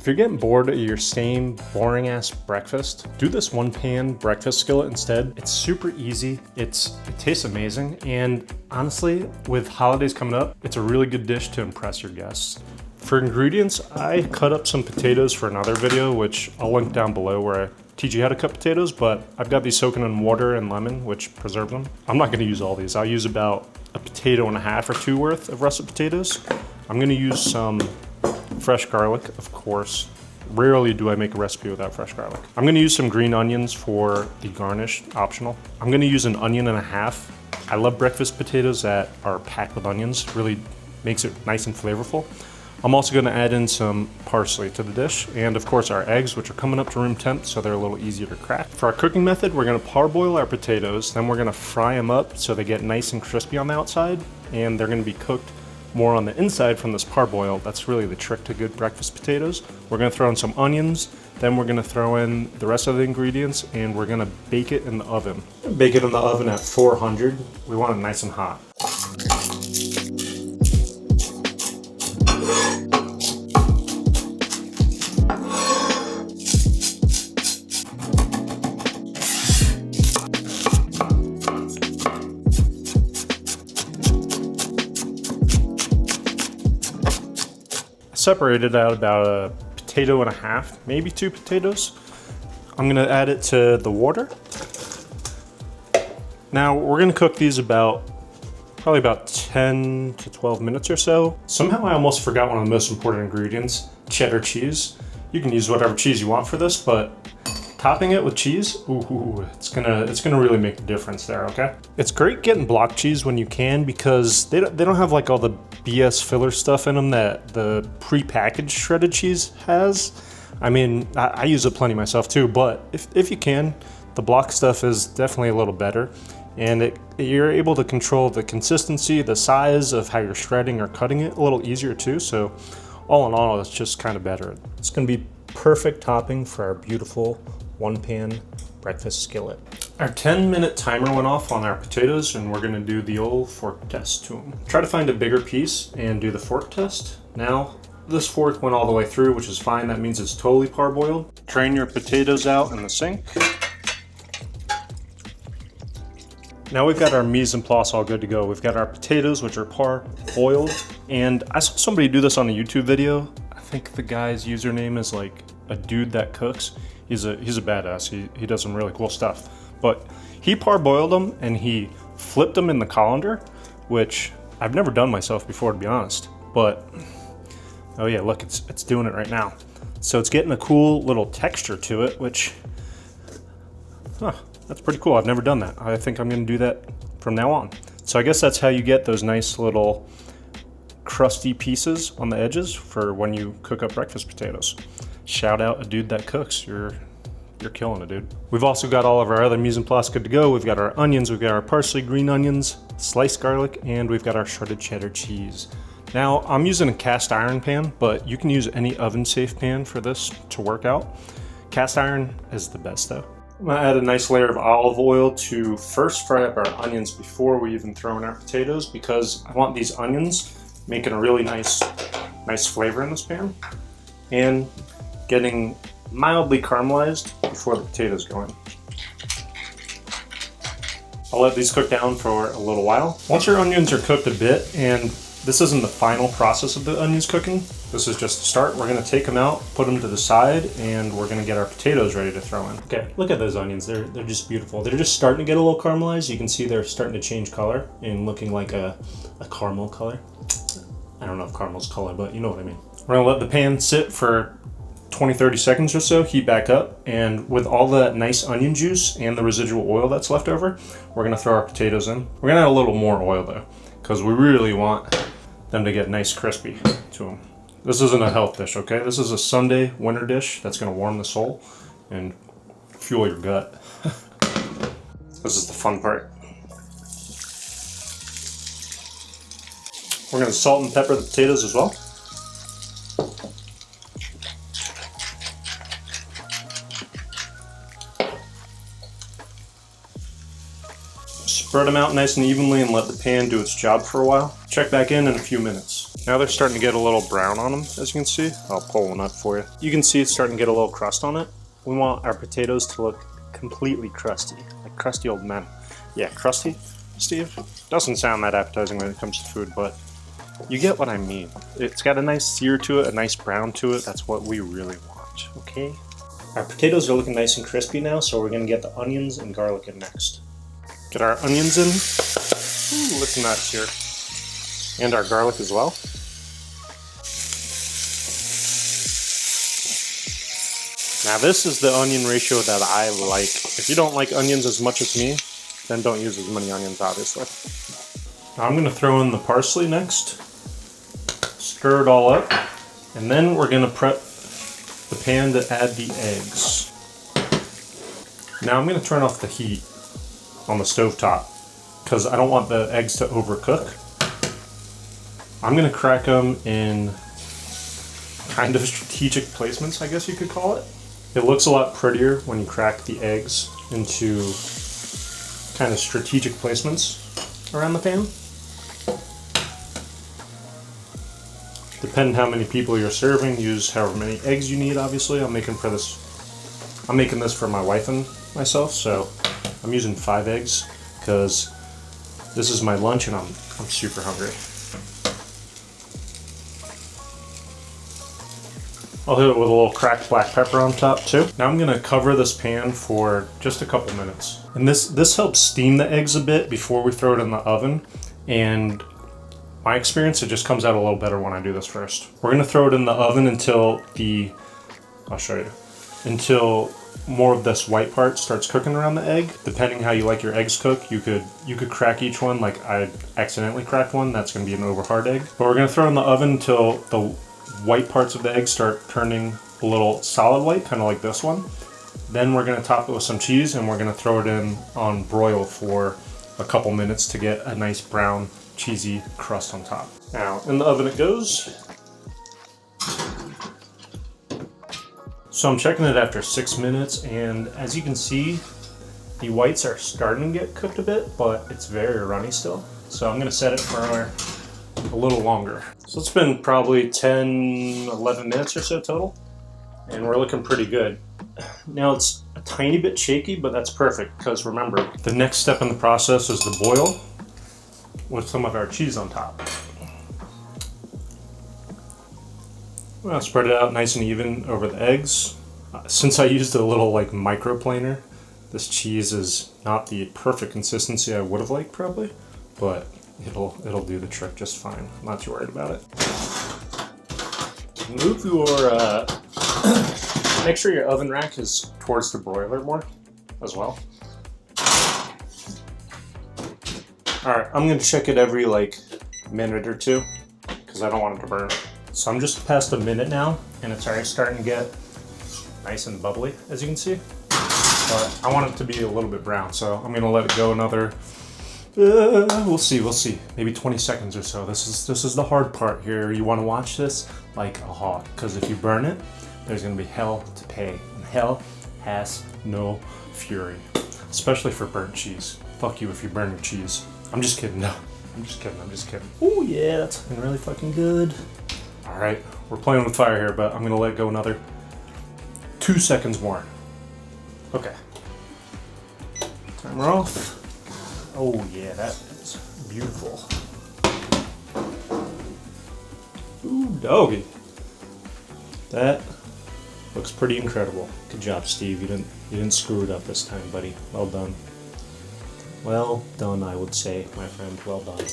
If you're getting bored of your same boring ass breakfast, do this one pan breakfast skillet instead. It's super easy, it tastes amazing, and honestly, with holidays coming up, it's a really good dish to impress your guests. For ingredients, I cut up some potatoes for another video, which I'll link down below, where I teach you how to cut potatoes, but I've got these soaking in water and lemon, which preserves them. I'm not gonna use all these. I'll use about a potato and a half or two worth of russet potatoes. I'm gonna use some fresh garlic, of course. Rarely do I make a recipe without fresh garlic. I'm gonna use some green onions for the garnish, optional. I'm gonna use an onion and a half. I love breakfast potatoes that are packed with onions. Really makes it nice and flavorful. I'm also gonna add in some parsley to the dish, and of course our eggs, which are coming up to room temp, so they're a little easier to crack. For our cooking method, we're gonna parboil our potatoes, then we're gonna fry them up so they get nice and crispy on the outside, and they're gonna be cooked more on the inside from this parboil. That's really the trick to good breakfast potatoes. We're gonna throw in some onions, then we're gonna throw in the rest of the ingredients, and we're gonna bake it in the oven. Bake it in the oven at 400. We want it nice and hot. Separated out about a potato and a half, maybe 2 potatoes. I'm gonna add it to the water. Now we're gonna cook these probably about 10 to 12 minutes or so. Somehow I almost forgot one of the most important ingredients, cheddar cheese. You can use whatever cheese you want for this, but topping it with cheese, ooh, it's gonna really make the difference there, okay? It's great getting block cheese when you can, because they don't have like all the BS filler stuff in them that the pre-packaged shredded cheese has. I mean, I use it plenty myself too, but if you can, the block stuff is definitely a little better, and you're able to control the consistency, the size of how you're shredding or cutting it a little easier too. So all in all, it's just kind of better. It's gonna be perfect topping for our beautiful one-pan breakfast skillet. Our 10-minute timer went off on our potatoes, and we're gonna do the old fork test to them. Try to find a bigger piece and do the fork test. Now, this fork went all the way through, which is fine. That means it's totally parboiled. Drain your potatoes out in the sink. Now we've got our mise en place all good to go. We've got our potatoes, which are parboiled, and I saw somebody do this on a YouTube video. I think the guy's username is like a dude that cooks. He's a badass. He does some really cool stuff. But he parboiled them and he flipped them in the colander, which I've never done myself before, to be honest. But oh yeah, look, it's doing it right now. So it's getting a cool little texture to it, which that's pretty cool. I've never done that. I think I'm gonna do that from now on. So I guess that's how you get those nice little crusty pieces on the edges for when you cook up breakfast potatoes. Shout out a dude that cooks. You're killing it, dude. We've also got all of our other mise en place good to go. We've got our onions, we've got our parsley, green onions, sliced garlic, and we've got our shredded cheddar cheese. Now, I'm using a cast iron pan, but you can use any oven-safe pan for this to work out. Cast iron is the best though. I'm gonna add a nice layer of olive oil to first fry up our onions before we even throw in our potatoes, because I want these onions making a really nice flavor in this pan, and getting mildly caramelized before the potatoes go in. I'll let these cook down for a little while. Once your onions are cooked a bit, and this isn't the final process of the onions cooking, this is just the start, we're gonna take them out, put them to the side, and we're gonna get our potatoes ready to throw in. Okay, look at those onions, they're just beautiful. They're just starting to get a little caramelized. You can see they're starting to change color and looking like a caramel color. I don't know if caramel's color, but you know what I mean. We're gonna let the pan sit for 20-30 seconds or so, heat back up, and with all that nice onion juice and the residual oil that's left over, we're gonna throw our potatoes in. We're gonna add a little more oil though, because we really want them to get nice crispy to them. This isn't a health dish, okay? This is a Sunday winter dish that's gonna warm the soul and fuel your gut. This is the fun part. We're gonna salt and pepper the potatoes as well. Spread them out nice and evenly and let the pan do its job for a while. Check back in a few minutes. Now they're starting to get a little brown on them, as you can see. I'll pull one up for you. You can see it's starting to get a little crust on it. We want our potatoes to look completely crusty, like crusty old men. Yeah, crusty, Steve? Doesn't sound that appetizing when it comes to food, but you get what I mean. It's got a nice sear to it, a nice brown to it. That's what we really want, okay? Our potatoes are looking nice and crispy now, so we're gonna get the onions and garlic in next. Get our onions in. Ooh, looking nice here. And our garlic as well. Now this is the onion ratio that I like. If you don't like onions as much as me, then don't use as many onions, obviously. Now I'm gonna throw in the parsley next. Stir it all up. And then we're gonna prep the pan to add the eggs. Now I'm gonna turn off the heat on the stovetop because I don't want the eggs to overcook. I'm gonna crack them in kind of strategic placements, I guess you could call it. It looks a lot prettier when you crack the eggs into kind of strategic placements around the pan. Depending how many people you're serving, use however many eggs you need, obviously. I'm making this for my wife and myself, so I'm using 5 eggs because this is my lunch and I'm super hungry. I'll hit it with a little cracked black pepper on top too. Now I'm gonna cover this pan for just a couple minutes. And this helps steam the eggs a bit before we throw it in the oven. And my experience, it just comes out a little better when I do this first. We're gonna throw it in the oven until I'll show you, until more of this white part starts cooking around the egg. Depending how you like your eggs cooked, you could crack each one. Like I accidentally cracked one, that's gonna be an over hard egg. But we're gonna throw it in the oven until the white parts of the egg start turning a little solid white, kind of like this one. Then we're going to top it with some cheese and we're going to throw it in on broil for a couple minutes to get a nice brown cheesy crust on top. Now in the oven it goes. So I'm checking it after 6 minutes, and as you can see, the whites are starting to get cooked a bit, but it's very runny still. So I'm going to set it for a little longer. So it's been probably 10, 11 minutes or so total, and we're looking pretty good. Now it's a tiny bit shaky, but that's perfect because remember, the next step in the process is the boil with some of our cheese on top. Well, spread it out nice and even over the eggs. Since I used a little like microplaner, this cheese is not the perfect consistency I would have liked probably, but it'll do the trick just fine. I'm not too worried about it. Move your make sure your oven rack is towards the broiler more as well. Alright, I'm gonna check it every like minute or two because I don't want it to burn. So I'm just past a minute now and it's already starting to get nice and bubbly, as you can see. But I want it to be a little bit brown, so I'm gonna let it go another we'll see, maybe 20 seconds or so. This is the hard part here. You want to watch this like a hawk, because if you burn it, there's going to be hell to pay, and hell has no fury, especially for burnt cheese. Fuck you if you burn your cheese. I'm just kidding. No, I'm just kidding. Oh yeah, that's been really fucking good. All right, we're playing with fire here, but I'm gonna let go another 2 seconds more. Okay, timer off. Oh yeah, that is beautiful. Ooh, doggy. That looks pretty incredible. Good job, Steve. You didn't screw it up this time, buddy. Well done. Well done, I would say, my friend. Well done.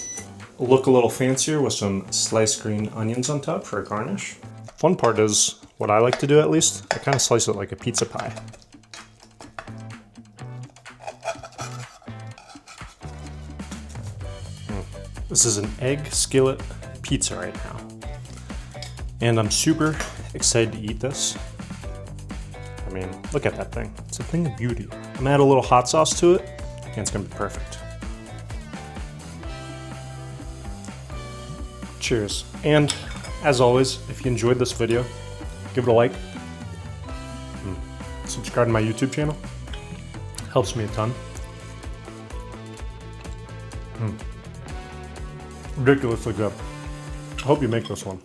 Look a little fancier with some sliced green onions on top for a garnish. Fun part is, what I like to do at least, I kind of slice it like a pizza pie. This is an egg skillet pizza right now. And I'm super excited to eat this. I mean, look at that thing. It's a thing of beauty. I'm gonna add a little hot sauce to it, and it's gonna be perfect. Cheers. And as always, if you enjoyed this video, give it a like. Subscribe to my YouTube channel. Helps me a ton. Ridiculously good. I hope you make this one.